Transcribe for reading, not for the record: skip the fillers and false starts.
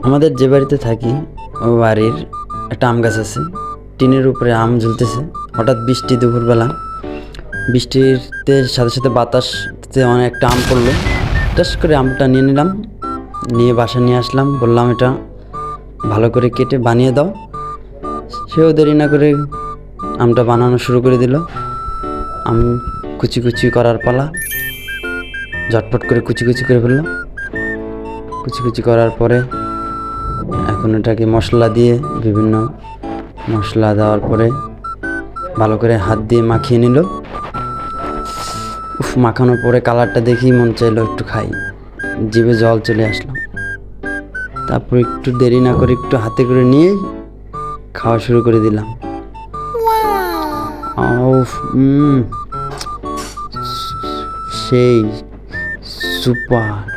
আমাদের যে বাড়িতে থাকি ও বাড়ির একটা আম গাছ আছে, টিনের উপরে আম ঝুলতেছে। হঠাৎ বৃষ্টি, দুপুরবেলা বৃষ্টিতে সাথে সাথে বাতাসতে অনেকটা আম পড়লো। টাস করে আমটা নিয়ে নিলাম, নিয়ে বাসা নিয়ে আসলাম, বললাম এটা ভালো করে কেটে বানিয়ে দাও। সেও দেরি না করে আমটা বানানো শুরু করে দিল। আম কুচি কুচি করার পালা, ঝটপট করে কুচি কুচি করে ফেললো। কুচি কুচি করার পরে এখন এটাকে মশলা দিয়ে, বিভিন্ন মশলা দেওয়ার পরে ভালো করে হাত দিয়ে মাখিয়ে নিল। মাখানোর পরে কালারটা দেখেই মন চাইলো একটু খাই, জিভে জল চলে আসলো। তারপর একটু দেরি না করে একটু হাতে করে নিয়ে খাওয়া শুরু করে দিলাম। সেই সুপার।